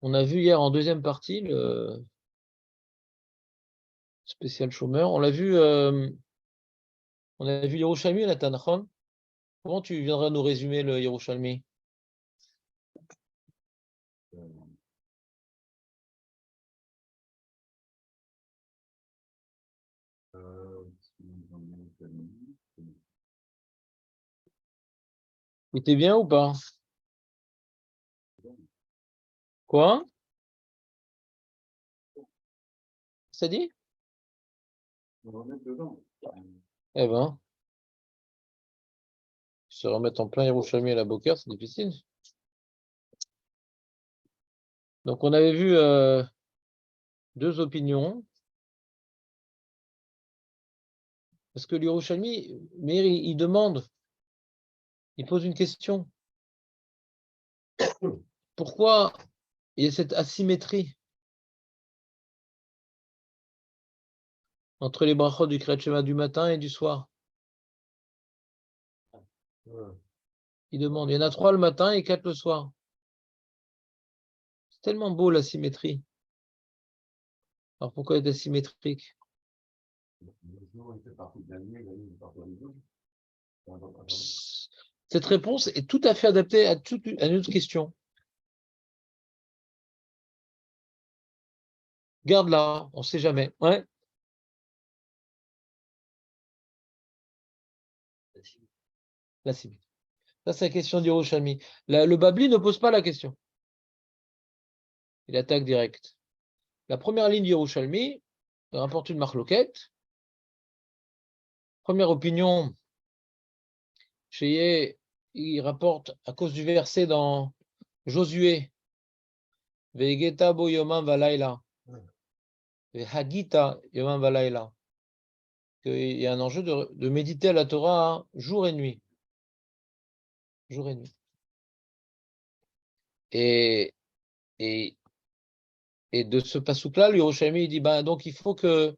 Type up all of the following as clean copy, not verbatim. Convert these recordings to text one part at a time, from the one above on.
On a vu hier en deuxième partie le spécial chômeur. On a vu Yerushalmi, la Tanachon. Comment tu viendras nous résumer le Yerushalmi? C'était bien ou pas? Quoi? Ça dit? Eh ben, se remettre en plein Yerushalmi à la Boker, c'est difficile. Donc, on avait vu deux opinions. Parce que l'Yerushalmi, Meir, il demande, il pose une question. Pourquoi il y a cette asymétrie entre les brachot du Kriyat Shema du matin et du soir? Il demande, il y en a 3 le matin et 4 le soir. C'est tellement beau la symétrie. Alors pourquoi être asymétrique? Cette réponse est tout à fait adaptée à une autre question. Garde-la, on ne sait jamais. Ouais. La symétrie. Ça, c'est la question d'Yerushalmi. Le Babli ne pose pas la question. Il attaque direct. La première ligne d'Yerushalmi rapporte une marloquette. Première opinion, Cheyé, il rapporte à cause du verset dans Josué, Ve'egeta bo yomam valayla, Ve'hagita yomam valayla, qu'il y a un enjeu de méditer à la Torah jour et nuit. Jour et nuit. Et de ce pasouk-là, le Yerushalmi, il dit, donc il faut que,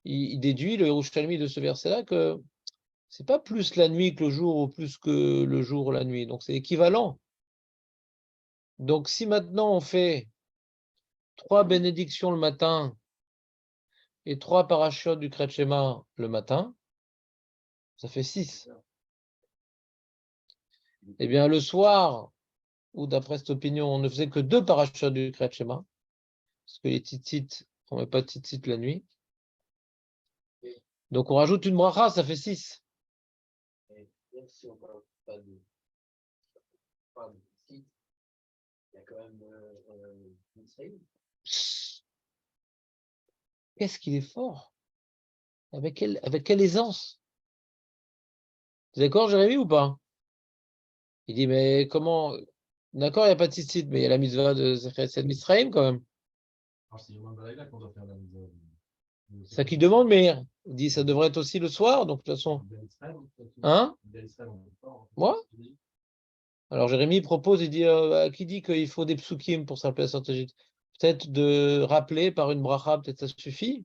il déduit, le Yerushalmi de ce verset-là, que c'est pas plus la nuit que le jour ou plus que le jour la nuit. Donc c'est équivalent. Donc si maintenant on fait 3 bénédictions le matin et 3 parachutes du Kriyat Shema le matin, ça fait 6. Eh bien le soir, ou d'après cette opinion, on ne faisait que 2 parachutes du Kriyat Shema, parce que les tzitzit, on ne met pas de tzitzit la nuit. Donc on rajoute une bracha, ça fait 6. Même si on ne parle pas de tzitzit, il y a quand même Israël. Qu'est-ce qu'il est fort! Avec quelle aisance! Tu es d'accord, Jérémy, ou pas? Il dit, mais comment? D'accord, il n'y a pas de tzitzit, mais il y a la mitzvah de Zechet Mitzrayim quand même. C'est ça qui demande, mais il dit, ça devrait être aussi le soir, donc de toute façon. Hein? Moi? Alors Jérémy propose, il dit, qui dit qu'il faut des psukim pour s'appeler la Sainte peut-être de rappeler par une bracha, peut-être ça suffit.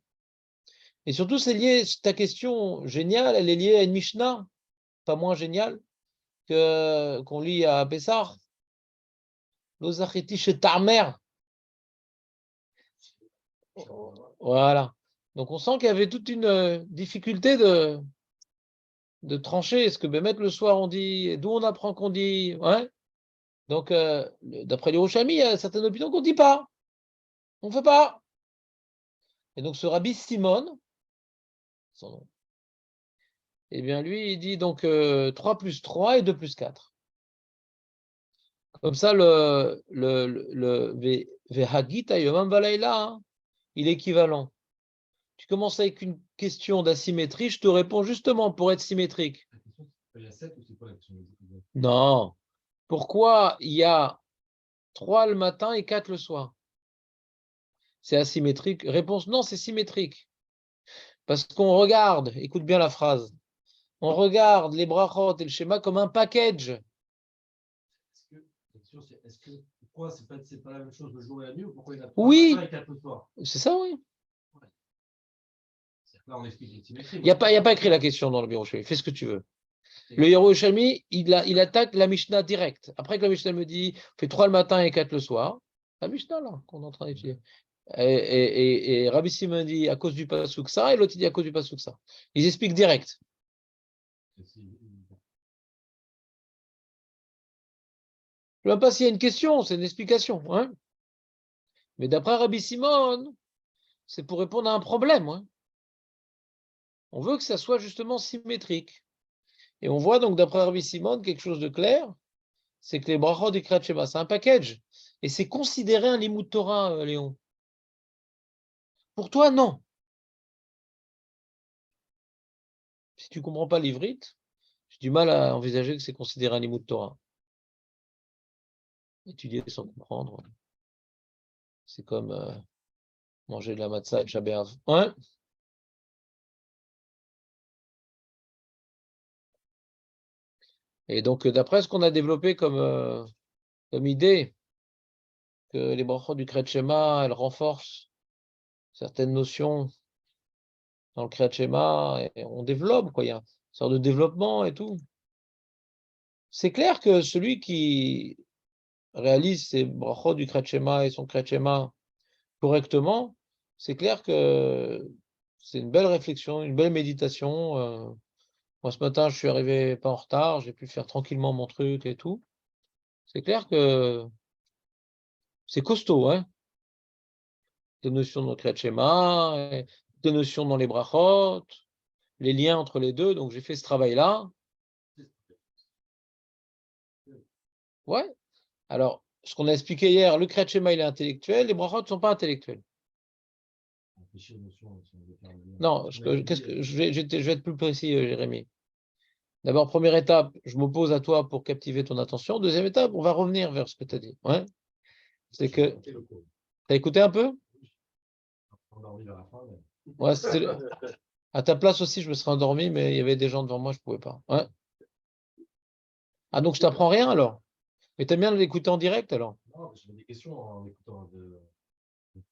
Et surtout, c'est lié, ta question géniale, elle est liée à une Mishnah, pas moins géniale, qu'on lit à Pessah. L'Ozacheti chez Tarmer. Voilà. Donc on sent qu'il y avait toute une difficulté de trancher. Est-ce que Bémet le soir on dit, d'où on apprend qu'on dit, ouais. Donc d'après les Yerushalmi, il y a certaines opinions qu'on ne dit pas. On ne fait pas. Et donc ce rabbi Simon, son nom, eh bien lui, il dit donc 3 plus 3 et 2 plus 4. Comme ça, le Vehagita Yomam Valayla, il est équivalent. Tu commences avec une question d'asymétrie, je te réponds justement pour être symétrique. Non. Pourquoi il y a 3 le matin et 4 le soir? C'est asymétrique. Réponse non, c'est symétrique. Parce qu'on regarde, écoute bien la phrase, on regarde les brachot et le schéma comme un package. Pourquoi c'est pas la même chose le jour et la nuit, ou pourquoi il y a 3 le matin et 4 le soir? C'est ça, oui. Là, on explique les symétries. Il n'y a pas écrit la question dans le Yerushalmi. Fais ce que tu veux. Le Yerushalmi, il attaque la Mishnah direct. Après que la Mishnah me dit, fait 3 le matin et 4 le soir, La Mishnah, là, qu'on est en train d'étudier. Et Rabbi Simon dit à cause du pasuk ça, et l'autre dit à cause du pasuk ça. Ils expliquent direct. Je ne sais même pas s'il y a une question, c'est une explication. Hein, mais d'après Rabbi Simon, c'est pour répondre à un problème. Hein. On veut que ça soit justement symétrique. Et on voit donc d'après Rabbi Simon quelque chose de clair, c'est que les brachot du Kriyat Shema, c'est un package. Et c'est considéré un limud Torah, Léon. Pour toi, non. Si tu ne comprends pas l'ivrite, j'ai du mal à envisager que c'est considéré un limud Torah. Étudier sans comprendre, c'est comme manger de la matzah et Shabbat. Ouais. Et donc, d'après ce qu'on a développé comme idée, que les brachot du Kriyat Shema, elles renforcent certaines notions dans le Kriyat Shema, et on développe, quoi. Il y a une sorte de développement et tout. C'est clair que celui qui réalise ses brachot du Kriyat Shema et son Kriyat Shema correctement, c'est clair que c'est une belle réflexion, une belle méditation. Moi, ce matin, je suis arrivé pas en retard, j'ai pu faire tranquillement mon truc et tout. C'est clair que c'est costaud, hein. Des notions dans le Kriyat Shema, des notions dans les brachot, les liens entre les deux. Donc, j'ai fait ce travail-là. Ouais. Alors, ce qu'on a expliqué hier, le Kriyat Shema, il est intellectuel, les brachot ne sont pas intellectuels. Non, je vais être plus précis, Jérémy. D'abord, première étape, je m'oppose à toi pour captiver ton attention. Deuxième étape, on va revenir vers ce que tu as dit. Ouais. C'est que. Tu as écouté un peu? Ouais, à ta place aussi, je me serais endormi, mais il y avait des gens devant moi, je ne pouvais pas. Ouais. Ah, donc je t'apprends rien alors? Mais t'aimes bien l'écouter en direct alors? Non, j'ai des questions en écoutant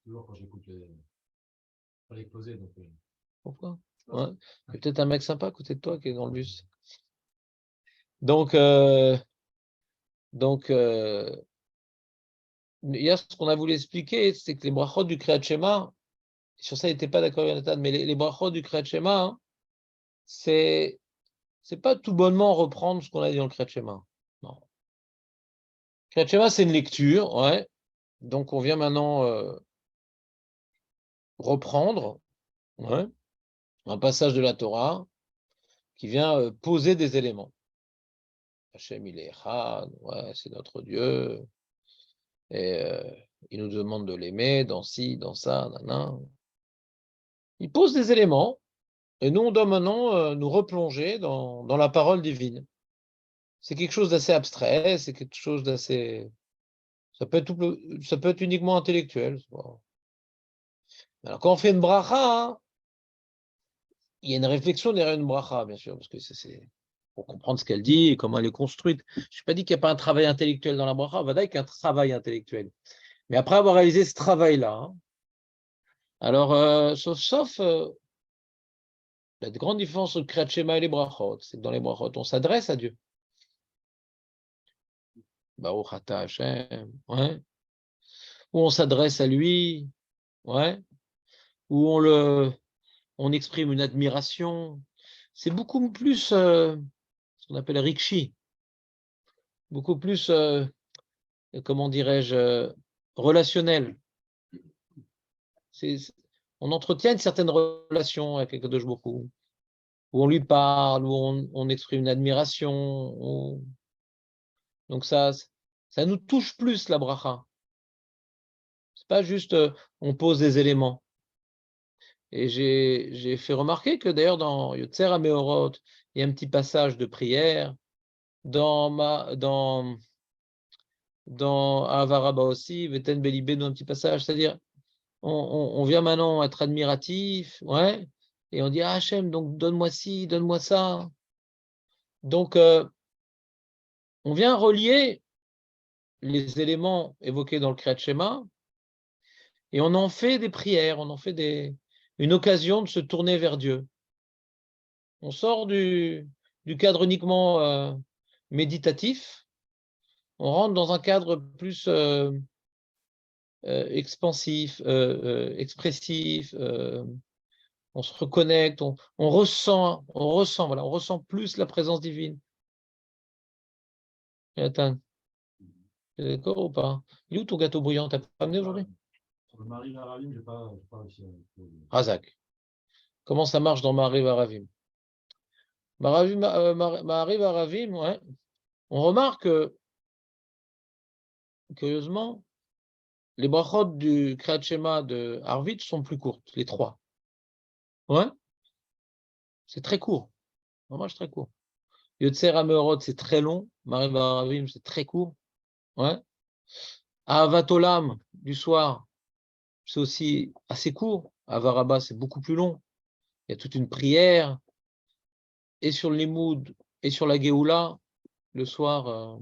toujours quand j'écoute les poser. Donc, Pourquoi? Ouais. Il y a peut-être un mec sympa à côté de toi qui est dans le bus. Donc, hier, ce qu'on a voulu expliquer, c'est que les brachot du Kriyat Shema, sur ça, il n'était pas d'accord, Jonathan, mais les brachot du Kriyat Shema, hein, c'est pas tout bonnement reprendre ce qu'on a dit dans le Kriyat Shema. Non. Kriyat Shema, c'est une lecture, ouais. Donc, on vient maintenant reprendre, ouais, un passage de la Torah qui vient poser des éléments. Hachem, il est Echad, ouais, c'est notre Dieu, et il nous demande de l'aimer dans ci, dans ça, nanan. Il pose des éléments, et nous, on doit maintenant nous replonger dans la parole divine. C'est quelque chose d'assez abstrait, c'est quelque chose d'assez. Ça peut être uniquement intellectuel. Alors, quand on fait une bracha, hein, il y a une réflexion derrière une bracha, bien sûr, parce que c'est pour comprendre ce qu'elle dit et comment elle est construite. Je n'ai pas dit qu'il n'y a pas un travail intellectuel dans la bracha, il y a un travail intellectuel. Mais après avoir réalisé ce travail-là, hein, alors, sauf la grande différence entre Kriyat Shema et les brachot, c'est que dans les brachot, on s'adresse à Dieu. Baruch Ata Hashem, ouais. Ou on s'adresse à lui, ouais. Ou on exprime une admiration. C'est beaucoup plus ce qu'on appelle rikshi, beaucoup plus, comment dirais-je, relationnel. On entretient une certaine relation avec Akadosh Baruch Hu, où on lui parle, où on exprime une admiration. Donc ça nous touche plus la bracha. C'est pas juste on pose des éléments. Et j'ai fait remarquer que d'ailleurs dans Yotzer HaMeorot, il y a un petit passage de prière. Dans Avaraba aussi, Veten Belibénu, un petit passage, c'est-à-dire on vient maintenant être admiratif, ouais, et on dit ah, Hachem, donc donne-moi ci, donne-moi ça. Donc on vient relier les éléments évoqués dans le Kriyat Shema et on en fait des prières, on en fait une occasion de se tourner vers Dieu. On sort du cadre uniquement méditatif, on rentre dans un cadre plus expansif, expressif, on se reconnecte, on ressent, voilà, on ressent plus la présence divine. Nathan, t'es d'accord ou pas? Il est où ton gâteau brouillant? T'as pas amené aujourd'hui? Sur le Marie Varavim, j'ai pas réussi à... Razak. Comment ça marche dans Marie Varavim? Marie Varavim, ouais. On remarque que, curieusement, les brachot du Kriyat Shema de Arvit sont plus courtes, les 3. Ouais, c'est très court. Vraiment, c'est très court. Yotzer Ameorot, c'est très long. Marie Varavim, c'est très court. Ouais. Ahavat Olam, du soir, c'est aussi assez court. Avaraba, c'est beaucoup plus long. Il y a toute une prière. Et sur le Limoud, et sur la Géoula, le soir.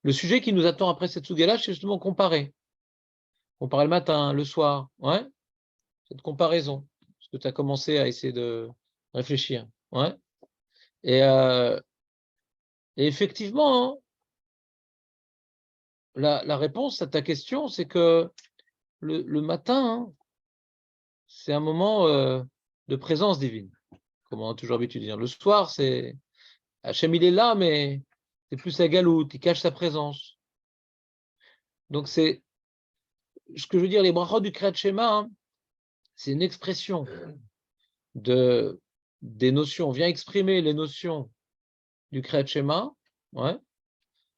Le sujet qui nous attend après cette Sougala, c'est justement comparer. Comparer le matin, le soir. Ouais. Cette comparaison. Parce que tu as commencé à essayer de réfléchir. Ouais. Et effectivement, hein, la réponse à ta question, c'est que le matin, hein, c'est un moment de présence divine, comme on a toujours l'habitude de dire. Le soir, c'est Hachem, il est là, mais c'est plus sa galoute, il cache sa présence. Donc c'est ce que je veux dire, les brachot du Kriyat Shema, hein, c'est une expression des notions. On vient exprimer les notions du Kriyat Shema, ouais,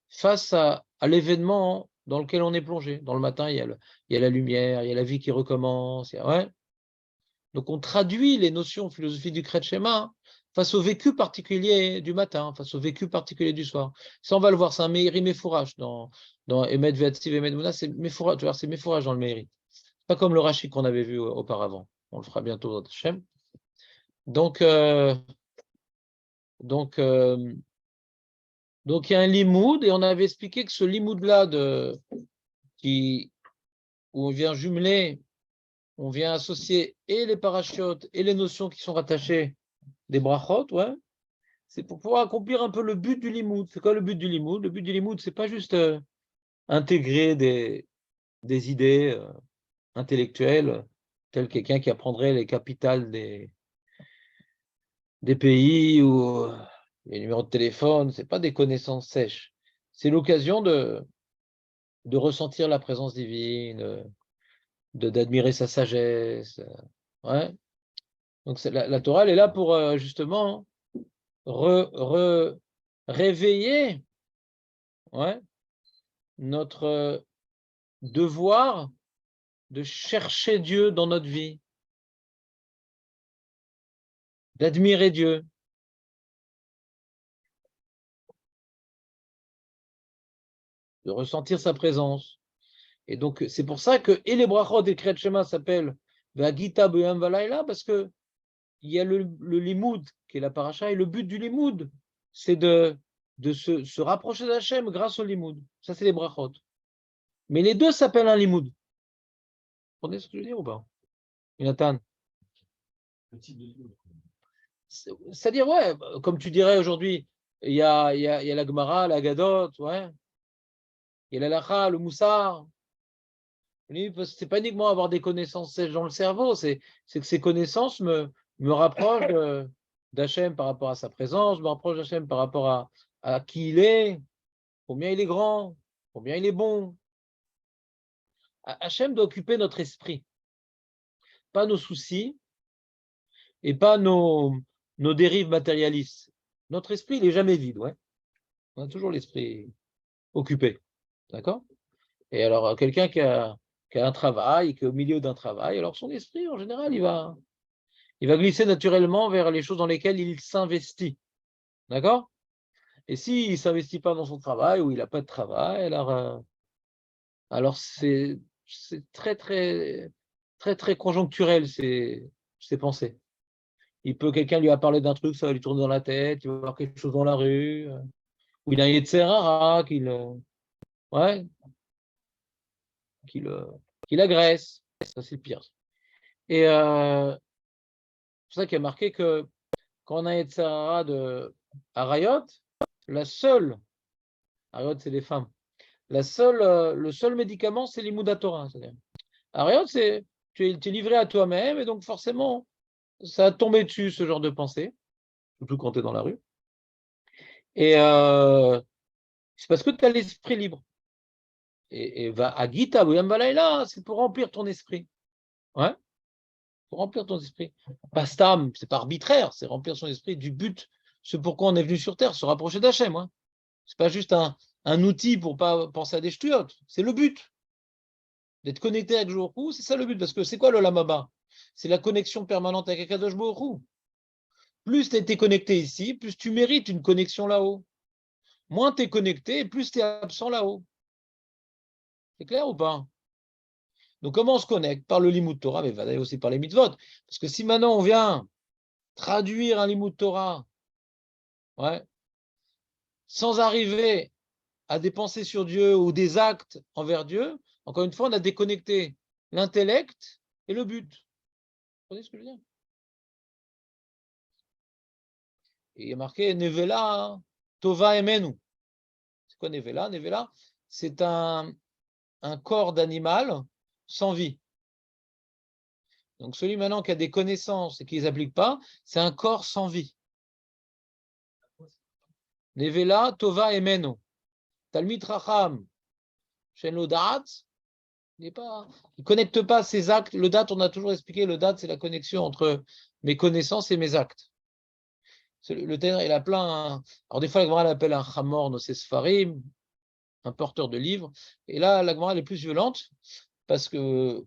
face à l'événement dans lequel on est plongé. Dans le matin, il y a la lumière, il y a la vie qui recommence. Ouais. Donc on traduit les notions philosophiques du Kriyat Shema face au vécu particulier du matin, face au vécu particulier du soir. Ça, on va le voir, c'est un Meiri Mefourash dans Emet Ve'atziv Emet Mouna, c'est Mefourash, tu vois, c'est Mefourash dans le Meiri. Pas comme le Rashi qu'on avait vu auparavant. On le fera bientôt dans Hachem. Donc, donc il y a un limoud, et on avait expliqué que ce limoud-là, où on vient jumeler, on vient associer et les parachutes et les notions qui sont rattachées des brachot, ouais, c'est pour pouvoir accomplir un peu le but du limoud. C'est quoi le but du limoud? Le but du limoud, c'est pas juste intégrer des idées intellectuelles, tel quelqu'un qui apprendrait les capitales des pays ou les numéros de téléphone, c'est pas des connaissances sèches. C'est l'occasion de ressentir la présence divine, d'admirer sa sagesse. Ouais. Donc la Torah, elle est là pour justement réveiller, ouais, notre devoir de chercher Dieu dans notre vie, d'admirer Dieu. De ressentir sa présence. Et donc, c'est pour ça que et les brachot et Kriyat Shema s'appellent Vagita B'Yam Valayla, parce que il y a le limoud, qui est la paracha, et le but du limoud, c'est de se rapprocher d'Hachem grâce au limoud. Ça, c'est les brachot. Mais les deux s'appellent un limoud. Vous comprenez ce que je veux dire ou pas, Jonathan? C'est-à-dire, ouais, comme tu dirais aujourd'hui, il y a la Gemara, la Gadot, ouais, il y a l'Alacha, le Moussar. C'est pas uniquement avoir des connaissances sèches dans le cerveau, c'est que ces connaissances me rapprochent d'Hachem par rapport à sa présence, me rapprochent d'Hachem par rapport à qui il est, combien il est grand, combien il est bon. Hachem doit occuper notre esprit, pas nos soucis et pas nos dérives matérialistes. Notre esprit, il n'est jamais vide, ouais. On a toujours l'esprit occupé, d'accord? Et alors, quelqu'un qui a un travail, qui est au milieu d'un travail, alors son esprit, en général, il va glisser naturellement vers les choses dans lesquelles il s'investit. D'accord? Et s'il ne s'investit pas dans son travail ou il n'a pas de travail, alors c'est très, très, très, très conjoncturel, ces pensées. Quelqu'un lui a parlé d'un truc, ça va lui tourner dans la tête, il va voir quelque chose dans la rue, ou il a un Yetzer Hara ouais, qu'il agresse. Ça, c'est le pire. Et c'est pour ça qu'il y a marqué que quand on a un Yetzer Hara de Arayot, Arayot, c'est les femmes, le seul médicament, c'est l'Imouda Torah. C'est-à-dire, Ariot, c'est tu es livré à toi-même et donc forcément, ça va te tomber dessus, ce genre de pensée, surtout quand tu es dans la rue. Et c'est parce que tu as l'esprit libre. Et va à Gita, là, c'est pour remplir ton esprit. Ouais, pour remplir ton esprit. Pas stam, c'est pas arbitraire, c'est remplir son esprit du but, ce pourquoi on est venu sur Terre, se rapprocher d'Hachem. Ouais. C'est pas juste un outil pour pas penser à des ch'tiotes, c'est le but. D'être connecté avec Baruch Hu, c'est ça le but. Parce que c'est quoi le Lamaba? C'est la connexion permanente avec Akadosh Baruch Hu. Plus tu es connecté ici, plus tu mérites une connexion là-haut. Moins tu es connecté, plus tu es absent là-haut. C'est clair ou pas? Donc comment on se connecte? Par le Limud Torah, mais va aussi par les mitzvot. Parce que si maintenant on vient traduire un Limud Torah, ouais, sans arriver à des pensées sur Dieu ou des actes envers Dieu, encore une fois, on a déconnecté l'intellect et le but. Vous comprenez ce que je veux dire? Et il y a marqué Nevela Tova Emenu. C'est quoi Nevela? Nevela, c'est un corps d'animal sans vie. Donc celui maintenant qui a des connaissances et qui ne les applique pas, c'est un corps sans vie. Nevela Tova Emenu. Talmid Racham Shen lo Da'at, il ne connecte pas ses actes. Le date, on a toujours expliqué, le date, c'est la connexion entre mes connaissances et mes actes. Le Ténor, il a plein. Alors, des fois, la Gemara l'appelle un Chamor Nosesfarim, un porteur de livres. Et là, la Gemara elle est plus violente parce que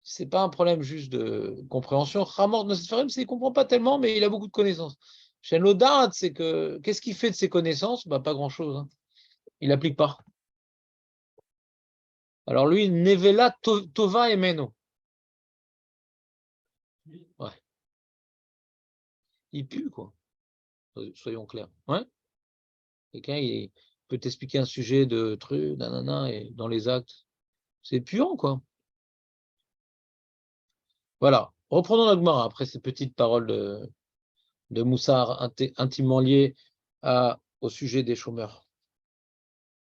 c'est pas un problème juste de compréhension. Chamor Nosesfarim, c'est qu'il ne comprend pas tellement, mais il a beaucoup de connaissances. Chez l'Odat, c'est que qu'est-ce qu'il fait de ses connaissances? Bah, pas grand-chose. Hein. Il n'applique pas. Alors, lui, Nevela Tova Emeno. Ouais. Il pue, quoi. Soyons clairs. Ouais. Quelqu'un, il peut t'expliquer un sujet de truc, nanana, et dans les actes, c'est puant, quoi. Voilà. Reprenons la Gemara après ces petites paroles de Moussard intimement liées au sujet des chômeurs.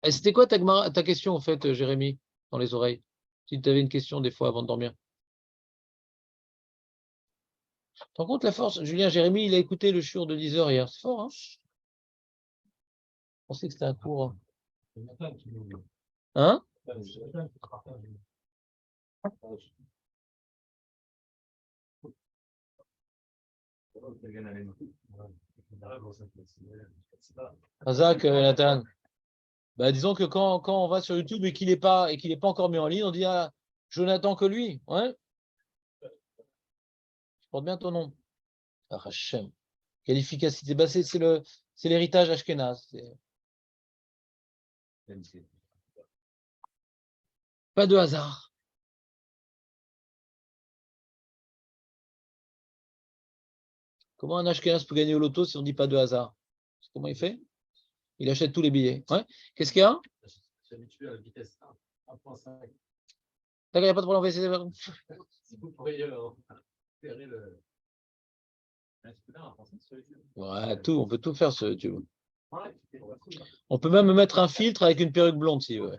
Et c'était quoi ta question, en fait, Jérémy, dans les oreilles? Si tu avais une question des fois avant de dormir. Tu te rends compte la force? Julien, Jérémy, il a écouté le shiur de 10 heures hier. C'est fort, hein? Je pensais que c'était un cours. Hein? Razak, Nathan. Bah, disons que quand on va sur YouTube et qu'il n'est pas encore mis en ligne, on dit ah, Jonathan que lui. Ouais, je porte bien ton nom. Ah, Hachem. Quelle efficacité. Bah, c'est l'héritage Ashkenaz. Pas de hasard. Comment un Ashkenaz peut gagner au loto si on ne dit pas de hasard? Comment il fait? Il achète tous les billets. Ouais. Qu'est-ce qu'il y a? S'habituer à la vitesse 1.5. D'accord, il n'y a pas de problème. Si vous pourriez faire le. Ouais, tout. On peut tout faire sur YouTube. On peut même mettre un filtre avec une perruque blonde si ouais.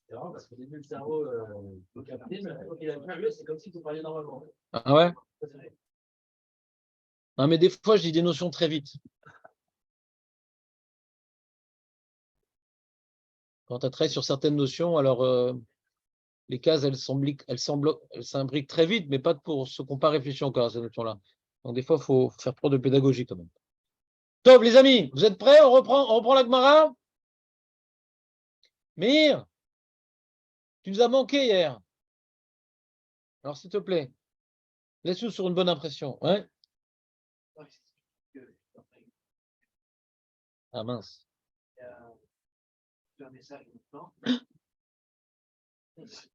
C'est marrant parce qu'au début, le cerveau peut capter, mais quand il a vu mieux, c'est comme si vous parliez normalement. Ah ouais? Non, mais des fois, je dis des notions très vite. Quand tu as travaillé sur certaines notions, alors les cases, elles s'imbriquent très vite, mais pas pour ceux qui n'ont pas réfléchi encore à ces notions-là. Donc des fois, il faut faire preuve de pédagogie quand même. Top, les amis, vous êtes prêts? On reprend la Gemara? Meir, tu nous as manqué hier. Alors s'il te plaît, laisse-nous sur une bonne impression. Ouais? Ah mince.